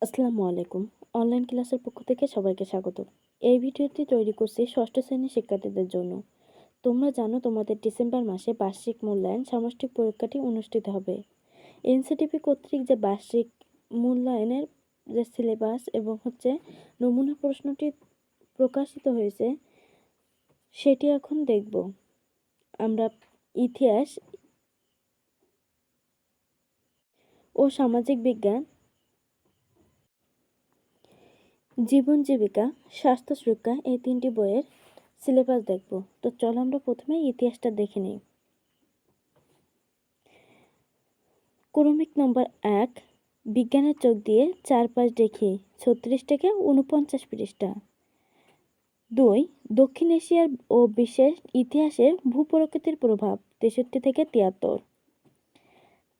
আসসালামু আলাইকুম। অনলাইন ক্লাসের পক্ষ থেকে সবাইকে স্বাগত। এই ভিডিওটি তৈরি করছি ষষ্ঠ শ্রেণীর শিক্ষার্থীদের জন্য। তোমরা জানো তোমাদের ডিসেম্বর মাসে বার্ষিক মূল্যায়ন সামষ্টিক পরীক্ষাটি অনুষ্ঠিত হবে। এনসিটিভি কর্তৃক যে বার্ষিক মূল্যায়নের যে সিলেবাস এবং নমুনা প্রশ্নটি প্রকাশিত হয়েছে সেটি এখন দেখব। আমরা ইতিহাস ও সামাজিক বিজ্ঞান, জীবন জীবিকা, স্বাস্থ্য সুরক্ষা এই তিনটি বইয়ের সিলেবাস দেখব। তো চলো আমরা প্রথমে ইতিহাসটা দেখে নিই। ক্রমিক নম্বর 1, বিজ্ঞানের চোখ দিয়ে চারপাশ দেখি, 36 থেকে 49 পৃষ্ঠা। 2, দক্ষিণ এশিয়ার ও বিশ্বের ইতিহাসে ভূপ্রকৃতির প্রভাব, 63 থেকে 73।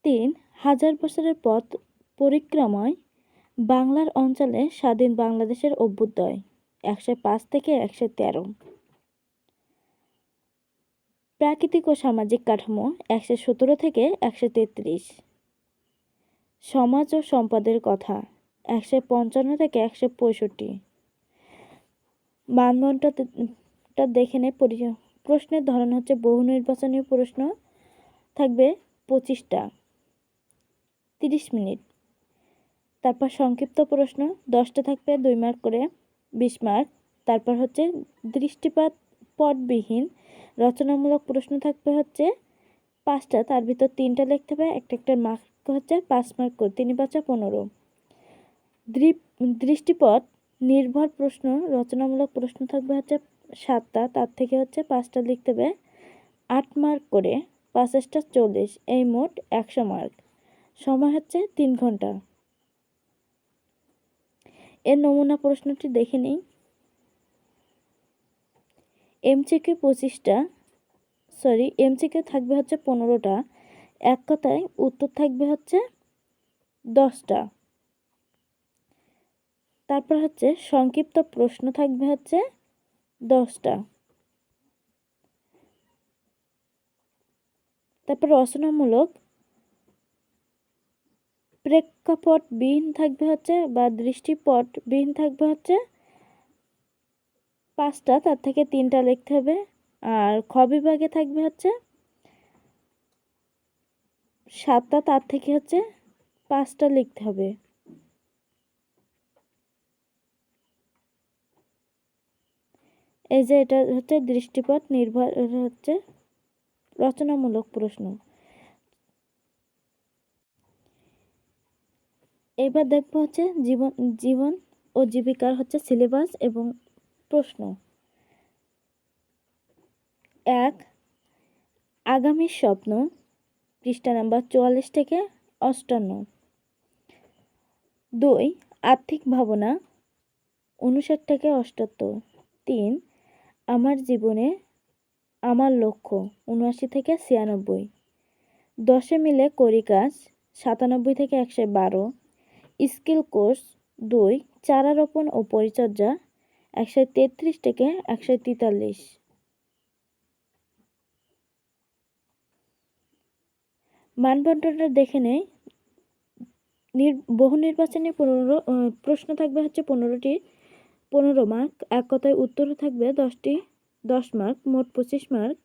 3, হাজার বছরের পথ পরিক্রমায় বাংলার অঞ্চলে স্বাধীন বাংলাদেশের অভ্যুদয়, 105 থেকে 113। প্রাকৃতিক ও সামাজিক কাঠামো, 117 থেকে 133। সমাজ ও সম্পদের কথা, 155 থেকে 165। মানদণ্ডটা দেখে নে। প্রশ্নের ধরন বহু নির্বাচনী প্রশ্ন, থাকবে 25টা, 30 মিনিট। তারপর সংক্ষিপ্ত প্রশ্ন 10টা থাকবে, 2 মার্ক করে, 20 মার্ক। তারপর দৃষ্টিপাত পটবিহীন রচনামূলক প্রশ্ন থাকবে 5টা, তার ভিতর 3টা লিখতে হবে, একটা মার্ক 5 মার্ক করে, 3 5 15। দৃষ্টিপট নির্ভর প্রশ্ন রচনামূলক প্রশ্ন থাকবে 7টা, তার থেকে 5টা লিখতে হবে, 8 মার্ক করে, 5 × 40, এই মোট 100 মার্ক। সময় 3 ঘন্টা। এর নমুনা প্রশ্নটি দেখে নিই। এমসিকিউ থাকবে 15টা, এক কথায় উত্তর থাকবে 10টা। তারপর সংক্ষিপ্ত প্রশ্ন থাকবে 10টা। তারপর রচনামূলক প্রেক্ষাপটবিহীন থাকবে বা দৃষ্টিপটবিহীন থাকবে 5টা, তার থেকে 3টা লিখতে হবে। আর খ বিভাগে থাকবে 7টা, তার থেকে 5টা লিখতে হবে। এই যে এটা দৃষ্টিপট নির্ভর রচনামূলক প্রশ্ন। এবার দেখবো জীবন ও জীবিকার সিলেবাস এবং প্রশ্ন। 1, আগামীর স্বপ্ন, পৃষ্ঠা নাম্বার 44 থেকে 58। 2, আর্থিক ভাবনা, 59 থেকে 78। 3, আমার জীবনে আমার লক্ষ্য, 79 থেকে 96। 10 মিলে করি কাজ, 97 থেকে 112। স্কিল কোর্স 2, চারা রোপণ ও পরিচর্যা, 133 থেকে 143। মানবন্টনটা দেখে নেই। বহু নির্বাচনী প্রশ্ন থাকবে 15টি, 15 মার্ক। এক কথায় উত্তর থাকবে 10টি, 10 মার্ক, মোট 25 মার্ক।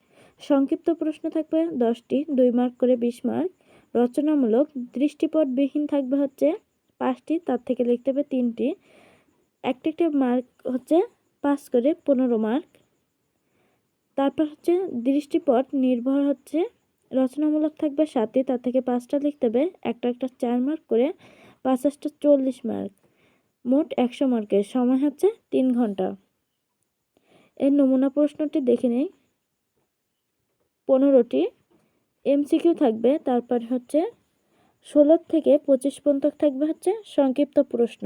সংক্ষিপ্ত প্রশ্ন থাকবে 10টি, 2 মার্ক করে, 20 মার্ক। রচনামূলক দৃষ্টিপটবিহীন থাকবে 5টি, তার থেকে লিখতে হবে 3টি, একটা মার্ক 5 করে, 15 মার্ক। তারপর দৃষ্টিপট নির্ভর রচনামূলক থাকবে 7টি, তার থেকে 5টা লিখতে হবে, একটা 4 মার্ক করে, 5 × 40 মার্ক, মোট 100 মার্কের। সময় 3 ঘন্টা। এর নমুনা প্রশ্নটি দেখে নেই। 15টি এমসিকিউ থাকবে, তারপর 16 থেকে 25 পর্যন্ত থাকবে সংক্ষিপ্ত প্রশ্ন,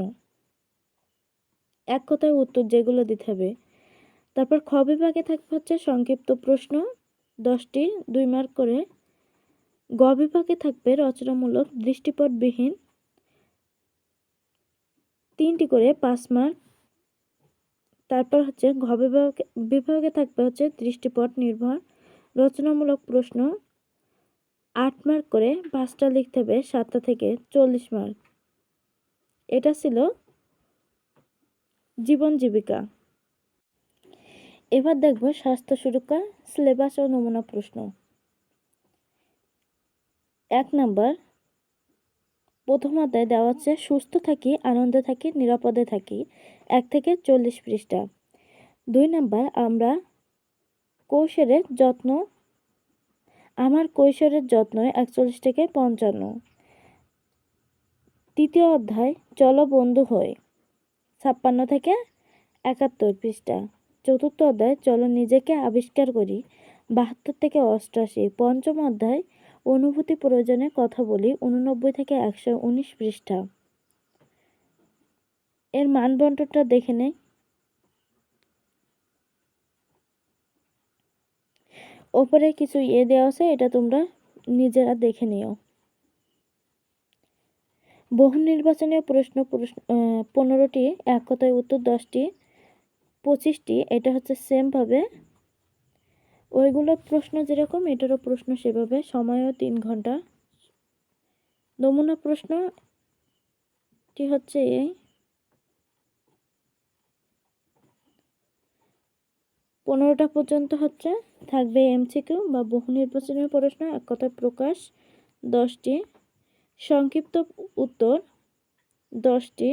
এক কথায় উত্তর যেগুলো দিতে হবে। তারপর খ বিভাগে থাকবে সংক্ষিপ্ত প্রশ্ন 10টি, 2 মার্ক করে। গ বিভাগে থাকবে রচনামূলক দৃষ্টিপটবিহীন 3টি করে, 5 মার্ক। তারপর ঘ বিভাগে থাকবে দৃষ্টিপট নির্ভর রচনামূলক প্রশ্ন, 8 মার্ক করে, 5টা লিখতে হবে, 7টা থেকে 40 মার্ক। এটা ছিল জীবন জীবিকা। এবার দেখব স্বাস্থ্য সুরক্ষা সিলেবাস ও নমুনা প্রশ্ন। 1 নাম্বার, প্রথম অধ্যায় দেওয়া আছে সুস্থ থাকি, আনন্দে থাকি, নিরাপদে থাকি, 1 থেকে 40 পৃষ্ঠা। 2 নাম্বার, আমার কৈশোরের যত্ন 41 থেকে 55। তৃতীয় অধ্যায় চলো বন্ধু হই, 56 থেকে 71 পৃষ্ঠা। চতুর্থ অধ্যায় চলো নিজেকে আবিষ্কার করি, 72 থেকে 88। পঞ্চম অধ্যায় অনুভূতি প্রয়োজনে কথা বলি, 89 থেকে 119 পৃষ্ঠা। এর মানবন্টনটা দেখে নেই। ওপরে কিছু দেওয়া আছে, এটা তোমরা নিজেরা দেখে নিও। বহু নির্বাচনীয় প্রশ্ন 15টি, এক কথায় উত্তর 10টি, 25টি। এটা হচ্ছে সেম ভাবে ওইগুলো প্রশ্ন যেরকম এটারও প্রশ্ন সেভাবে, সময়ও 3 ঘন্টা। নমুনা প্রশ্নটি হচ্ছে এই 15টা পর্যন্ত হচ্ছে থাকবে এমসিকিউ বা বহু নির্বাচনীয় প্রশ্ন, এক কথায় প্রকাশ 10টি, সংক্ষিপ্ত উত্তর 10টি,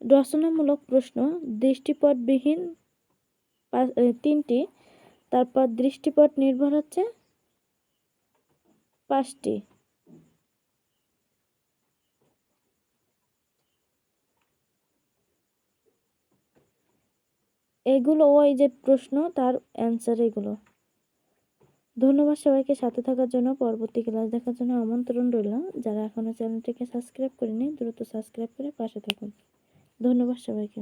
রচনামূলক প্রশ্ন দৃষ্টিপটবিহীন 3টি, তারপর দৃষ্টিপট নির্ভর হচ্ছে 5টি। এগুলো ওই যে প্রশ্ন তার অ্যান্সার এগুলো। ধন্যবাদ সবাইকে সাথে থাকার জন্য। পরবর্তী ক্লাস দেখার জন্য আমন্ত্রণ রইল। যারা এখনো চ্যানেলটিকে সাবস্ক্রাইব করেনি দ্রুত সাবস্ক্রাইব করে পাশে থাকুন। ধন্যবাদ সবাইকে।